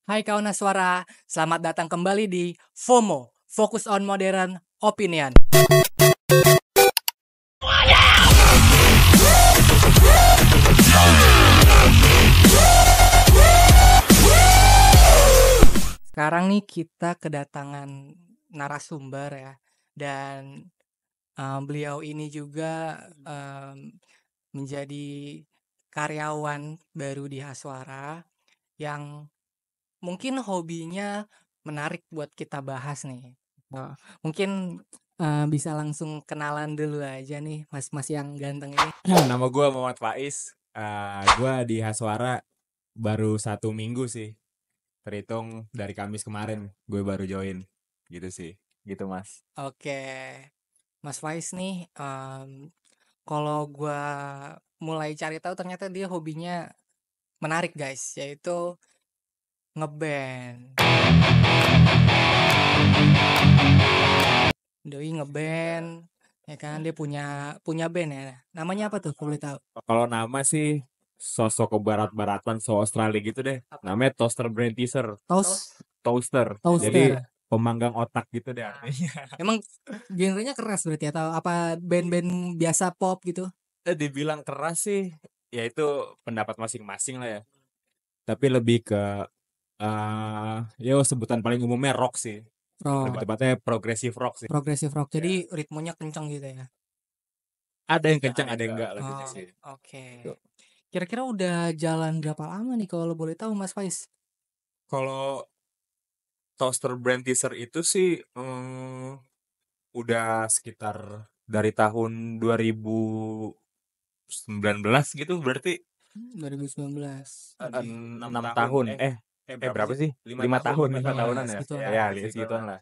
Hai kawan Aswara, selamat datang kembali di FOMO, Focus on Modern Opinion. Sekarang nih kita kedatangan narasumber ya, dan beliau ini juga menjadi karyawan baru di Haswara yang mungkin hobinya menarik buat kita bahas nih. Mungkin bisa langsung kenalan dulu aja nih mas-mas yang ganteng ini. Nama gue Muhammad Faiz. Gue di Haswara baru 1 minggu sih. Terhitung dari Kamis kemarin gue baru join. Gitu sih. Gitu mas. Oke, Mas Faiz nih, kalau gua mulai cari tahu ternyata dia hobinya menarik guys, yaitu ngeband. Doi ngeband, ya kan dia punya band ya. Namanya apa tuh kalau boleh tahu? Kalau nama sih sosok ke barat-baratan, so Australia gitu deh. Namanya Toaster Brain Teaser. Toaster. Jadi Toaster. pemanggang otak gitu deh artinya. Emang genrenya keras berarti atau apa band-band biasa pop gitu? Dibilang keras sih, ya itu pendapat masing-masing lah ya. Tapi lebih ke ya sebutan paling umumnya rock sih. Lebih Rock, tepatnya progressive rock sih. progressive rock. Ya. Jadi ritmenya kenceng gitu ya. Ada yang kencang, ada yang enggak lebih Oh, sih. oke. Kira-kira udah jalan berapa lama nih kalau boleh tahu Mas Faiz? Kalau Toaster Brand Teaser itu sih udah sekitar dari tahun 2019 gitu berarti 2019. Oke. 6 tahun. Berapa sih? 5 tahun, 5 tahunan ya? Segitu Ya, lah. segituan lah.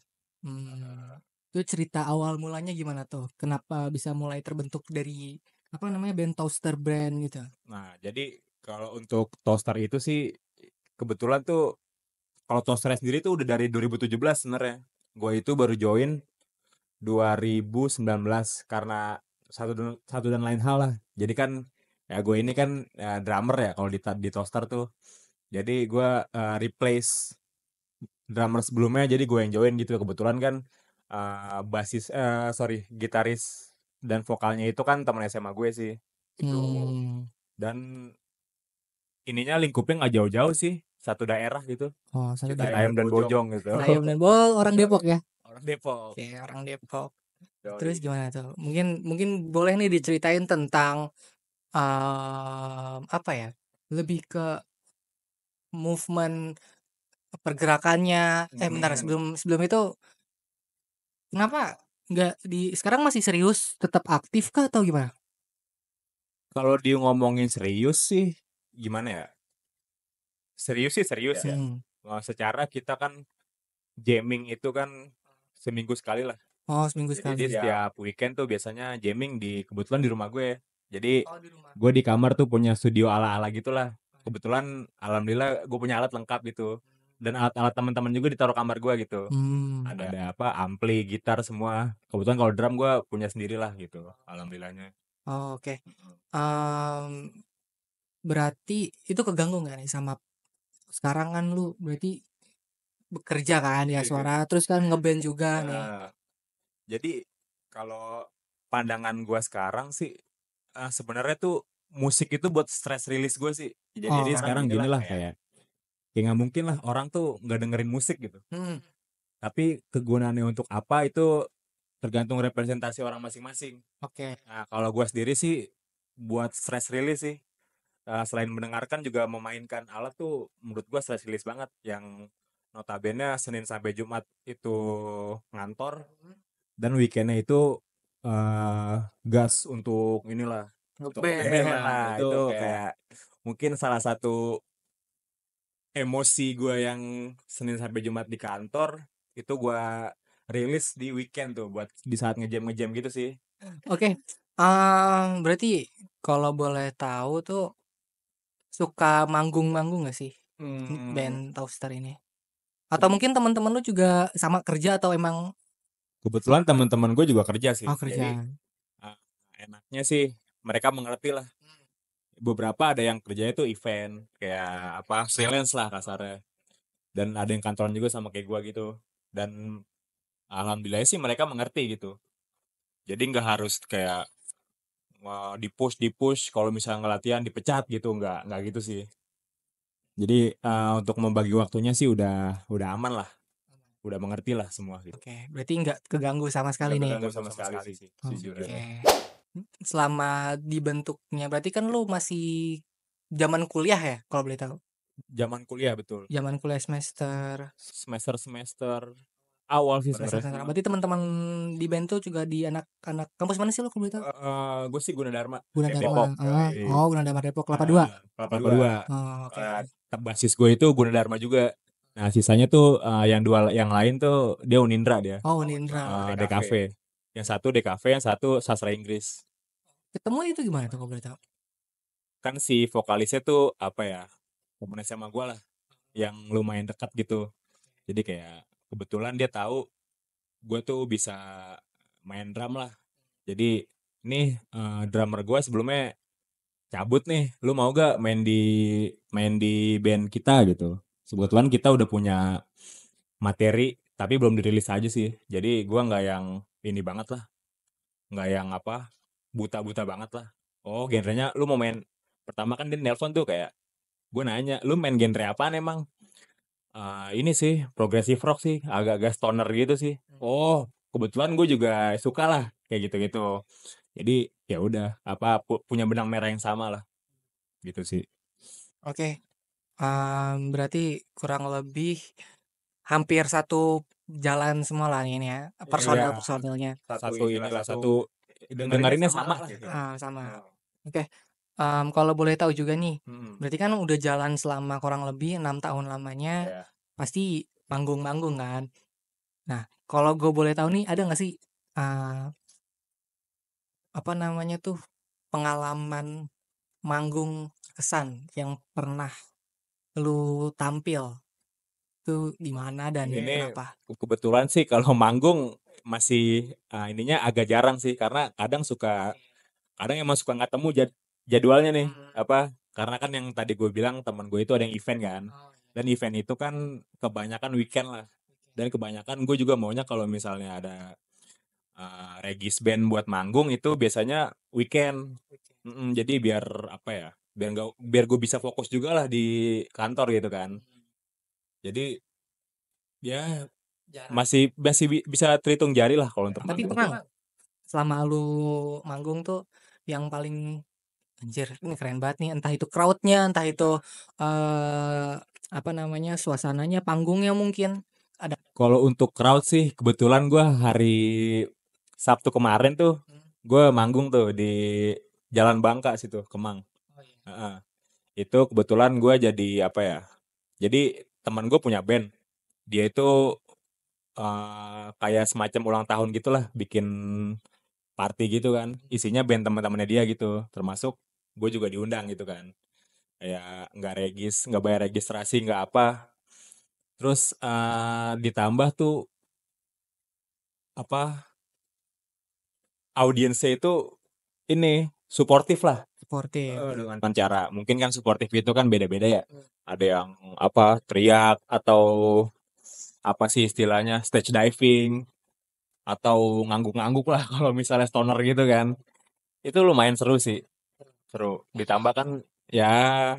Itu cerita awal mulanya gimana tuh? Kenapa bisa mulai terbentuk dari apa namanya band Toaster Brand gitu? Nah, jadi kalau untuk toaster itu sih kebetulan tuh kalau toaster sendiri tuh udah dari 2017 sebenarnya. Gue itu baru join 2019 karena satu dan lain hal lah. Jadi kan ya gue ini kan ya, drummer ya kalau di Toaster tuh. Jadi gue replace drummer sebelumnya jadi gue yang join gitu. Kebetulan kan gitaris dan vokalnya itu kan teman SMA gue sih. Gitu. Dan ininya lingkupnya nggak jauh-jauh sih. Satu daerah gitu. Oh, satu Citayam dan Bojong gitu. Citayam dan orang Depok ya? Orang Depok. Oke, orang Depok. Terus Yoi. gimana tuh? Mungkin boleh nih diceritain tentang apa ya? Lebih ke movement pergerakannya. Bentar sebelum itu kenapa nggak sekarang masih serius tetap aktif kah atau gimana? Kalau dia ngomongin serius sih gimana ya? Serius sih serius ya. Secara kita kan jamming itu kan seminggu sekali lah. Oh, seminggu Jadi sekali. setiap weekend tuh biasanya jamming kebetulan di rumah gue. Jadi Oh, di rumah. gue di kamar tuh punya studio ala-ala gitulah. Kebetulan alhamdulillah gue punya alat lengkap gitu. Dan alat-alat teman-teman juga ditaruh kamar gue gitu. Ada apa ampli, gitar semua. Kebetulan kalau drum gue punya sendiri lah gitu. Alhamdulillahnya. Oh, oke. Berarti itu keganggu nggak nih sama sekarang kan lu berarti bekerja kan ya suara terus kan ngeband juga nih. Jadi kalau pandangan gue sekarang sih sebenarnya tuh musik itu buat stress release gue sih. Jadi sekarang gini lah kayak ya nggak mungkin lah orang tuh nggak dengerin musik gitu. Tapi kegunaannya untuk apa itu tergantung representasi orang masing-masing. Oke. Nah kalau gue sendiri sih buat stress release sih. Selain mendengarkan juga memainkan alat tuh menurut gue stress release banget. Yang notabene Senin sampai Jumat itu ngantor dan weekendnya itu gas untuk inilah untuk ngeband lah itu kayak mungkin salah satu emosi gue yang Senin sampai Jumat di kantor itu gue rilis di weekend tuh buat di saat ngejam gitu sih. Oke. Berarti kalau boleh tahu tuh suka manggung-manggung nggak sih band Toaster ini? Atau mungkin teman-teman lu juga sama kerja atau emang Kebetulan teman-teman gue juga kerja sih. Jadi kerja? enaknya sih mereka mengerti lah. Beberapa ada yang kerjanya tuh event kayak apa freelance lah kasarnya. dan ada yang kantoran juga sama kayak gue gitu, dan alhamdulillah sih mereka mengerti gitu, jadi nggak harus kayak di push kalau misalnya ngelatihan dipecat gitu, nggak gitu sih. Jadi untuk membagi waktunya sih udah aman lah, udah mengerti lah semua gitu. Oke, berarti nggak keganggu sama sekali Nggak nih. keganggu sama sekali sih sejujurnya. Oke. Selama dibentuknya berarti kan lu masih zaman kuliah ya kalau boleh tahu? Zaman kuliah betul, Zaman kuliah semester semester awal sih sebenarnya. Berarti teman-teman di band tuh juga di anak-anak kampus mana sih lo kalau boleh tahu? Gue sih Gunadarma, Gunadarma. Depok. Oh, Gunadarma Depok 82. Kelapa Dua. Oh, oke. Basis gue itu Gunadarma juga. Nah sisanya tuh yang lain tuh dia Unindra dia, Oh, Unindra. DKV. Yang satu DKV, yang satu sastra Inggris. Ketemu itu gimana tuh kalau boleh tahu? Kan si vokalisnya tuh apa ya, temen SMA gue lah, yang lumayan dekat gitu. Jadi kayak kebetulan dia tahu gue tuh bisa main drum lah. Jadi nih drummer gue sebelumnya cabut nih, lu mau gak main di band kita gitu. Kebetulan kita udah punya materi tapi belum dirilis aja sih. Jadi gua nggak yang ini banget lah, nggak yang apa buta-buta banget lah. Oh genrenya lu mau main, pertama kan dia nelpon tuh kayak gue nanya lu main genre apaan emang. Ini sih progressive rock sih, agak-agak stoner gitu sih. Oh kebetulan gue juga suka lah kayak gitu-gitu. Jadi ya udah apa punya benang merah yang sama lah gitu sih. Oke. Berarti kurang lebih hampir satu jalan semua lah ini ya. Iya, Personilnya. satu inilah satu dengerinnya sama lah gitu. Sama. Oke. Kalau boleh tahu juga nih, Hmm. berarti kan udah jalan selama kurang lebih 6 tahun lamanya, Ya. pasti manggung-manggung kan. Nah, kalau gue boleh tahu nih, ada nggak sih apa namanya tuh pengalaman manggung kesan yang pernah lu tampil tuh di mana dan Ini kenapa? kebetulan sih kalau manggung masih ininya agak jarang sih, karena kadang emang suka nggak temu jadwalnya nih apa, karena kan yang tadi gue bilang teman gue itu ada yang event kan, dan event itu kan kebanyakan weekend lah, dan kebanyakan gue juga maunya kalau misalnya ada regis band buat manggung itu biasanya weekend. Jadi biar apa ya, biar gue bisa fokus juga lah di kantor gitu kan. Jadi ya masih masih bisa terhitung jari lah kalau untuk Tapi manggung. pernah nggak selama lu manggung tuh yang paling anjir ini keren banget nih, entah itu crowd-nya, entah itu apa namanya suasananya, panggungnya mungkin ada. Kalau untuk crowd sih kebetulan gue hari Sabtu kemarin tuh gue manggung tuh di Jalan Bangka situ, Kemang. Heeh. Itu kebetulan gue jadi apa ya? Jadi teman gue punya band. Dia itu kayak semacam ulang tahun gitulah, bikin party gitu kan. Isinya band teman-temannya dia gitu. Termasuk gue juga diundang gitu kan. Kayak nggak bayar registrasi, nggak apa. Terus ditambah tuh apa, audiensnya itu ini suportif lah. Sportif. Dengan cara mungkin kan suportif itu kan beda-beda ya. Ada yang apa teriak atau apa sih istilahnya stage diving atau ngangguk-ngangguk lah kalau misalnya stoner gitu kan. Itu lumayan seru sih. Seru. Ditambah kan ya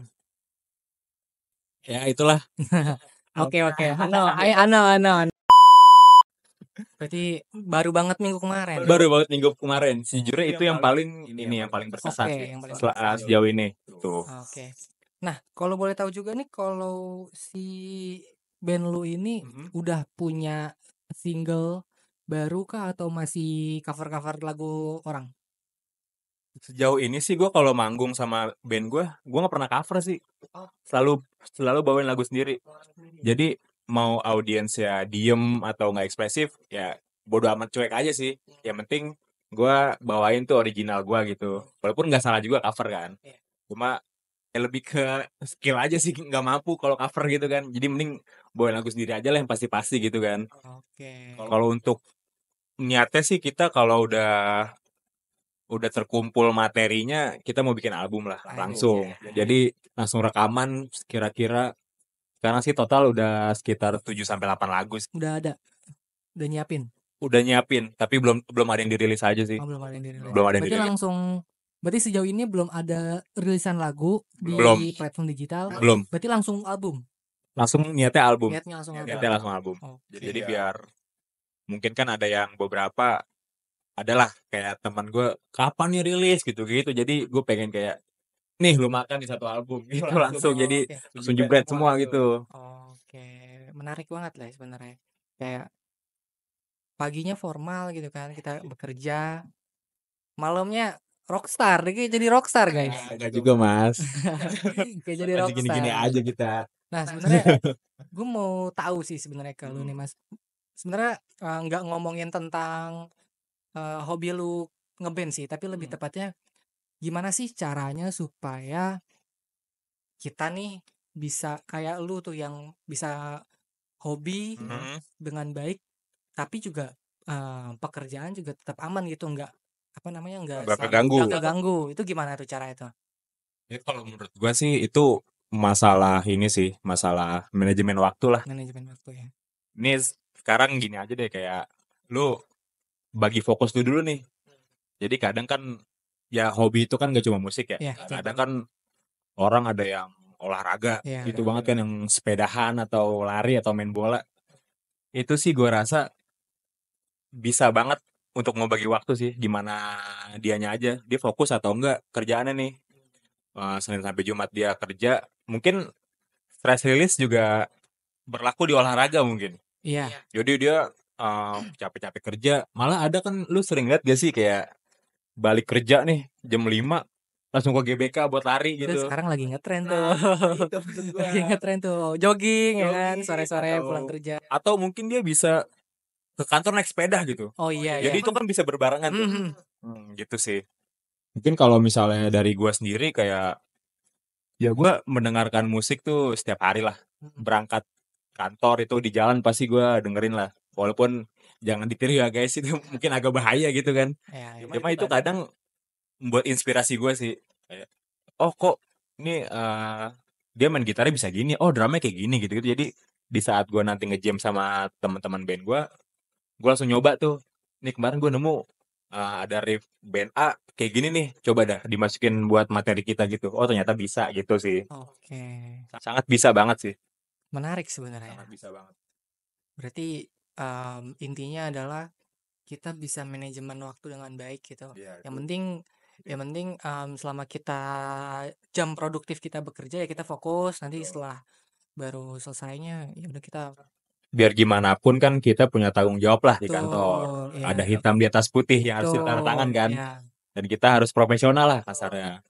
ya itulah. Oke, ano. Berarti baru banget minggu kemarin. Baru banget minggu kemarin. Sejujurnya itu yang paling ini yang paling berkesan Oke, sih yang paling sejauh ini. Tuh. Oke. Nah, kalau boleh tahu juga nih, kalau si band lu ini udah punya single baru kah atau masih cover-cover lagu orang? Sejauh ini sih gue kalau manggung sama band gue nggak pernah cover sih. Selalu selalu bawain lagu sendiri. Jadi mau audiensnya diem atau nggak ekspresif, ya bodo amat, cuek aja sih. Yang penting gue bawain tuh original gue gitu. Walaupun nggak salah juga cover kan. Cuma ya lebih ke skill aja sih, nggak mampu kalau cover gitu kan. Jadi mending bawain lagu sendiri aja lah yang pasti-pasti gitu kan. Oke. Kalau untuk niatnya sih kita kalau udah terkumpul materinya, kita mau bikin album lah langsung. Jadi langsung rekaman kira-kira Sekarang sih total udah sekitar 7-8 lagu sih. Udah ada, udah nyiapin. Udah nyiapin, tapi belum belum ada yang dirilis aja sih. Oh, belum ada yang dirilis. Belum ada yang Berarti dirilis. langsung, berarti sejauh ini belum ada rilisan lagu di Belum. platform digital. Belum. Berarti langsung album. Langsung niatnya album. Niatnya langsung album. Niatnya langsung album. Oke. Jadi biar mungkin kan ada yang beberapa adalah kayak teman gue kapan nih rilis gitu-gitu. Jadi gue pengen kayak nih lu makan di satu album gitu langsung. Jadi Oke. langsung jebret semua gitu. Oke, menarik banget lah sebenarnya. Kayak paginya formal gitu kan, kita bekerja, malamnya rockstar, kayak jadi rockstar guys. Enggak juga mas. Kayak jadi Masih rockstar. gini-gini aja kita. Nah sebenarnya gue mau tahu sih sebenarnya kalau nih mas, sebenarnya nggak ngomongin tentang hobi lu ngeband sih, tapi lebih tepatnya gimana sih caranya supaya kita nih bisa kayak lu tuh yang bisa hobi dengan baik, tapi juga pekerjaan juga tetap aman gitu, nggak apa namanya nggak keganggu. Itu gimana tuh cara itu? Ya, kalau menurut gua sih itu masalah ini sih, masalah manajemen waktu lah. Manajemen waktu ya. Ini sekarang gini aja deh, kayak lu bagi fokus lu dulu nih. Jadi kadang kan ya hobi itu kan gak cuma musik ya. Iya. Kadang kan orang ada yang olahraga Iya. gitu banget kan, yang sepedahan atau lari atau main bola. Itu sih gua rasa bisa banget untuk mau bagi waktu sih, gimana dianya aja. Dia fokus atau enggak kerjaannya nih. Senin sampai Jumat dia kerja, mungkin stress release juga berlaku di olahraga mungkin. Iya. Jadi dia capek-capek kerja, malah ada kan lu sering lihat gak sih kayak balik kerja nih jam 5 langsung ke GBK buat lari Itu gitu. sekarang lagi ngetren tuh. Itu maksud gua. Lagi ngetren tuh jogging ya kan Jogging sore-sore atau- pulang kerja. Atau mungkin dia bisa ke kantor naik sepeda gitu. Oh iya Jadi ya. itu kan bisa berbarengan tuh. Mhm. Gitu sih. Mungkin kalau misalnya dari gua sendiri kayak ya gua mendengarkan musik tuh setiap hari lah. Berangkat kantor itu di jalan pasti gua dengerin lah. Walaupun jangan ditiru ya guys, itu mungkin agak bahaya gitu kan. Iya, iya. Cuma itu kadang membuat inspirasi gue sih. Kayak, oh kok ini dia main gitarnya bisa gini, oh drumnya kayak gini gitu. Jadi di saat gue nanti nge-jam sama teman-teman band gue langsung nyoba tuh. Nih kemarin gue nemu ada riff band A kayak gini nih, coba dah dimasukin buat materi kita gitu. Oh ternyata bisa gitu sih. Oke. Sangat bisa banget sih. Menarik sebenarnya. Sangat bisa banget. Berarti intinya adalah kita bisa manajemen waktu dengan baik gitu. Iya, Yang penting selama kita jam produktif kita bekerja ya kita fokus. Nanti setelah baru selesainya ya udah kita Biar gimana pun kan kita punya tanggung jawab lah di kantor. betul ya. Ada hitam di atas putih yang harus Betul, ditanda tangan kan. ya. Dan kita harus profesional lah kasarnya.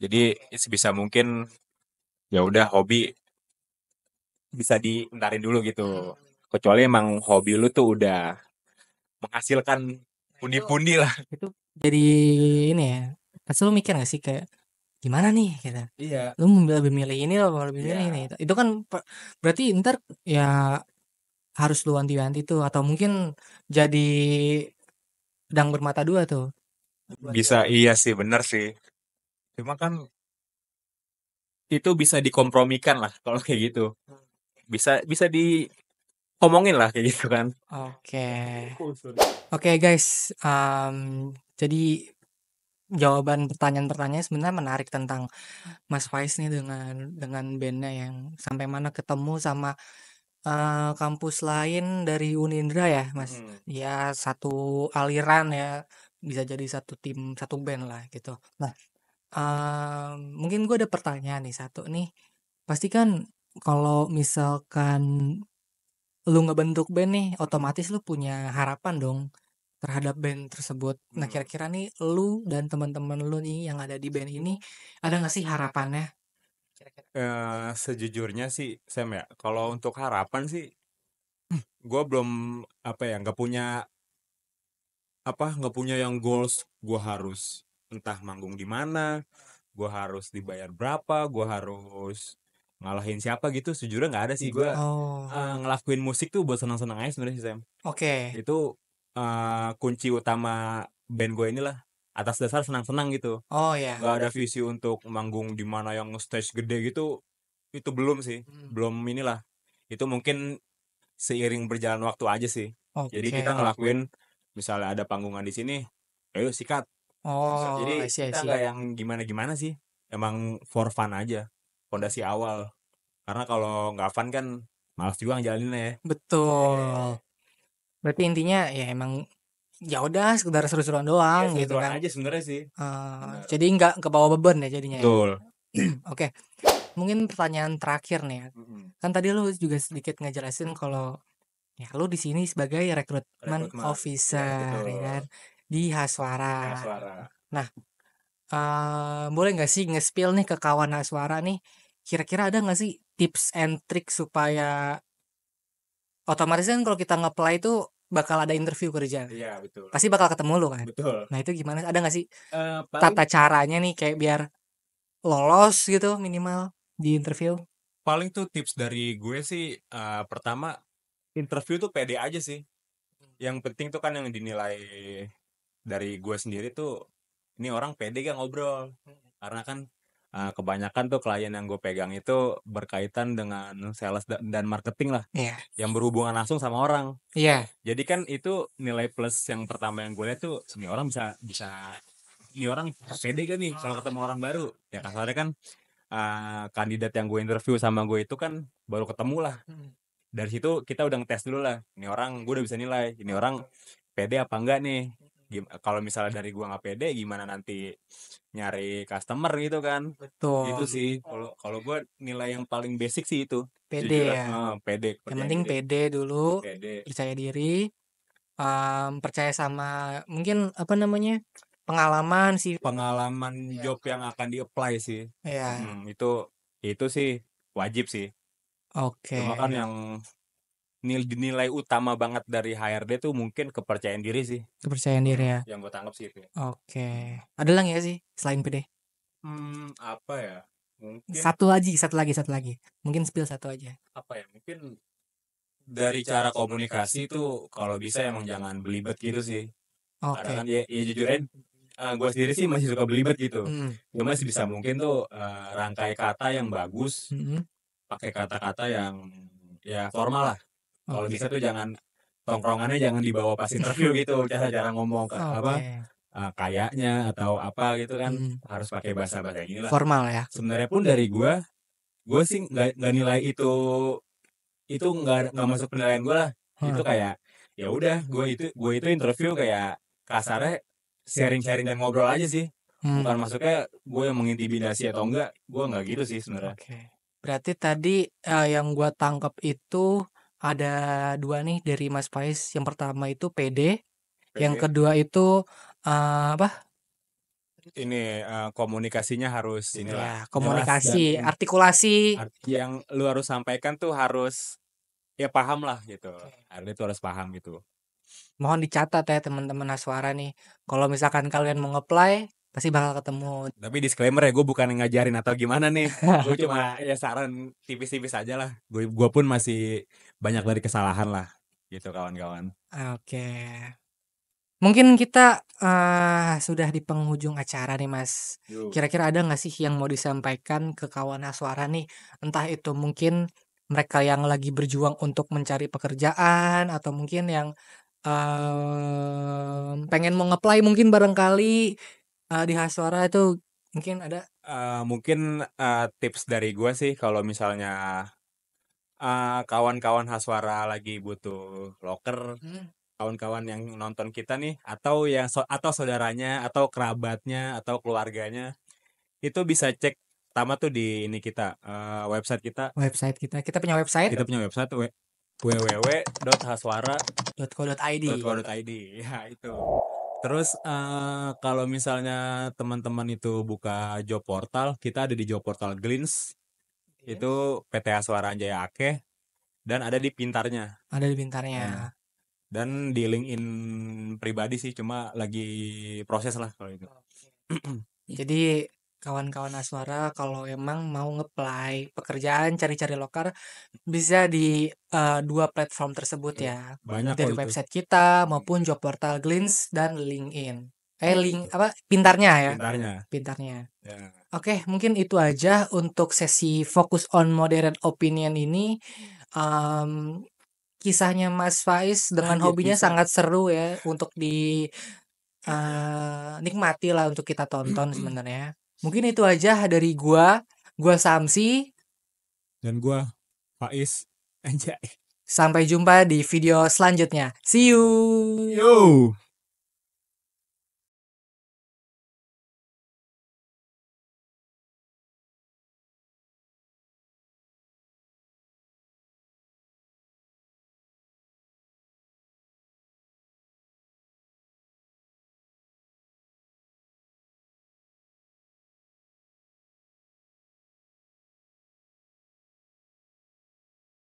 Jadi sebisa mungkin ya udah hobi bisa dientarin dulu gitu. Kecuali emang hobi lu tuh udah menghasilkan pundi-pundi lah. Itu jadi ini ya. Pasti lu mikir gak sih kayak gimana nih gitu. Iya. Lu lebih milih ini atau lebih milih ini. Itu kan berarti ntar ya harus lu wanti-wanti tuh atau mungkin jadi pedang bermata dua tuh. Bisa iya sih, bener sih. Cuma kan itu bisa dikompromikan lah kalau kayak gitu. Bisa bisa diomongin lah kayak gitu kan. Oke. Oke guys, jadi jawaban pertanyaan-pertanyaan sebenarnya menarik tentang Mas Faiz nih dengan bandnya yang sampai mana ketemu sama kampus lain dari Unindra ya Mas. Ya satu aliran ya, bisa jadi satu tim, satu band lah gitu. Nah, mungkin gue ada pertanyaan nih satu nih. Pasti kan kalau misalkan lu ngebentuk band nih, otomatis lu punya harapan dong terhadap band tersebut. Nah, kira-kira nih lu dan teman-teman lu nih yang ada di band ini ada nggak sih harapannya? Sejujurnya sih Sam ya, kalau untuk harapan sih gue belum apa ya, nggak punya yang goals gue harus entah manggung di mana, gue harus dibayar berapa, gue harus ngalahin siapa gitu. Sejujurnya nggak ada sih. Gue Oh, ngelakuin musik tuh buat senang-senang aja sebenarnya sih Sam. oke. Itu kunci utama band gue inilah, atas dasar senang-senang gitu. Oh ya. Gak ada visi untuk manggung di mana yang stage gede gitu. Itu belum sih, belum inilah. Itu mungkin seiring berjalan waktu aja sih. Jadi Oke. kita ngelakuin misalnya ada panggungan di sini, ayo sikat. Oh, I Jadi see, I kita see. nggak yang gimana-gimana sih. Emang for fun aja. Fondasi awal. Karena kalau nggak fun kan malas juga ngejalaninnya ya. Betul. Berarti intinya ya emang ya udah sekedar seru-seruan doang Iya gitu seru-seruan kan. aja sebenarnya sih. Benar. Jadi nggak kebawa beban ya jadinya ya. Betul. Oke, mungkin pertanyaan terakhir nih ya. Mm-mm. Kan tadi lu juga sedikit ngejelasin kalau ya lu di sini sebagai rekrutmen Rekrutmen. Ya officer ya kan betul. di Haswara. Suara. Nah, boleh nggak sih nge-spill nih ke kawan Haswara nih, kira-kira ada nggak sih tips and trick supaya otomatis kan kalau kita nge-apply itu bakal ada interview kerja. Iya betul. Pasti bakal ketemu lu kan. Betul. Nah, itu gimana? Ada nggak sih Paling tata caranya nih kayak biar lolos gitu minimal di interview? paling tuh tips dari gue sih pertama interview tuh pede aja sih. Yang penting tuh kan yang dinilai dari gue sendiri tuh ini orang pede gak ngobrol. Karena kan kebanyakan tuh klien yang gue pegang itu berkaitan dengan sales dan marketing lah Iya. yang berhubungan langsung sama orang. Iya. Jadi kan itu nilai plus yang pertama yang gue lihat tuh ini orang bisa bisa ini orang pede gak nih kalau ketemu orang baru. Ya kasarnya kan kandidat yang gue interview sama gue itu kan baru ketemu lah. Dari situ kita udah ngetes dulu lah. Ini orang gue udah bisa nilai. Ini orang pede apa enggak nih. Kalau misalnya dari gua nggak pede gimana nanti nyari customer gitu kan. Itu Betul. sih kalau kalau gua nilai yang paling basic sih itu. Pede Jujur lah, ya. pede, Yang percaya penting diri. pede dulu, Pede. percaya diri, percaya sama mungkin apa namanya? Pengalaman sih. Pengalaman job yang akan di-apply sih. Ya. Itu sih wajib sih. Oke. Cuma kan yang nilai utama banget dari HRD tuh mungkin kepercayaan diri sih. Kepercayaan diri ya. Yang gue tangkap sih itu. Oke. Ada lagi ya sih selain pede? Apa ya? Mungkin Satu lagi. Mungkin spill satu aja. apa ya? Mungkin dari cara komunikasi tuh kalau bisa emang jangan belibet gitu sih. Karena Oke. kan ya jujur aja gue sendiri sih masih suka belibet gitu. Cuma sih bisa mungkin tuh rangkai kata yang bagus, pakai kata-kata yang ya formal lah. Kalau bisa tuh jangan tongkrongannya jangan dibawa pas interview gitu, cara-cara ngomong apa Oke. kayaknya atau apa gitu kan harus pakai bahasa-bahasa gini lah. Formal ya. Sebenarnya pun dari gue sih nggak nilai itu nggak masuk penilaian gue lah. Itu kayak ya udah gue itu interview kayak kasarnya sharing-sharing dan ngobrol aja sih. Bukan masuknya gue yang mengintimidasi atau enggak, gue nggak gitu sih sebenarnya. Oke. Berarti tadi yang gua tangkap itu ada dua nih dari Mas Faiz. Yang pertama itu pede, yang Pede. kedua itu apa? Ini komunikasinya harus inilah Ya, jelas dan komunikasi, artikulasi. yang lu harus sampaikan tuh harus ya paham lah gitu. Artinya tuh harus paham gitu. Mohon dicatat ya teman-teman Haswara nih. Kalau misalkan kalian mau nge-apply, pasti bakal ketemu. Tapi disclaimer ya, gue bukan yang ngajarin atau gimana nih. Gue cuma ya saran tipis-tipis aja lah. Gue pun masih banyak dari kesalahan lah, gitu kawan-kawan. Oke. Mungkin kita sudah di penghujung acara nih Mas. Kira-kira ada nggak sih yang mau disampaikan ke kawan Haswara nih? Entah itu mungkin mereka yang lagi berjuang untuk mencari pekerjaan atau mungkin yang pengen mau nge-apply mungkin barangkali di Haswara itu mungkin ada. Mungkin tips dari gue sih kalau misalnya kawan-kawan Haswara lagi butuh loker, kawan-kawan yang nonton kita nih atau atau saudaranya atau kerabatnya atau keluarganya itu bisa cek pertama tuh di ini kita website kita. Website kita punya website Kita punya website .co.id. www.haswara.co.id ya itu. Terus kalau misalnya teman-teman itu buka job portal, kita ada di job portal Glints. Itu PT Haswara Anjaya Akeh dan ada di Pintarnya. Ada di Pintarnya. Dan di LinkedIn pribadi sih cuma lagi proses lah kalau itu. Jadi kawan-kawan Aswara kalau emang mau nge-apply pekerjaan cari-cari lokar bisa di dua platform tersebut ya. Banyak Dari kok itu. website kita maupun job portal Glints dan LinkedIn. Link apa? Pintarnya ya. Pintarnya. Pintarnya. Ya. Oke, mungkin itu aja untuk sesi Focus on Modern Opinion ini. Mmm, Kisahnya Mas Faiz dengan Anjir hobinya kisah. sangat seru ya untuk nikmati lah untuk kita tonton sebenarnya. Mungkin itu aja dari gua Samsi. Dan gua Faiz. Anjay. Sampai jumpa di video selanjutnya. See you. Yo.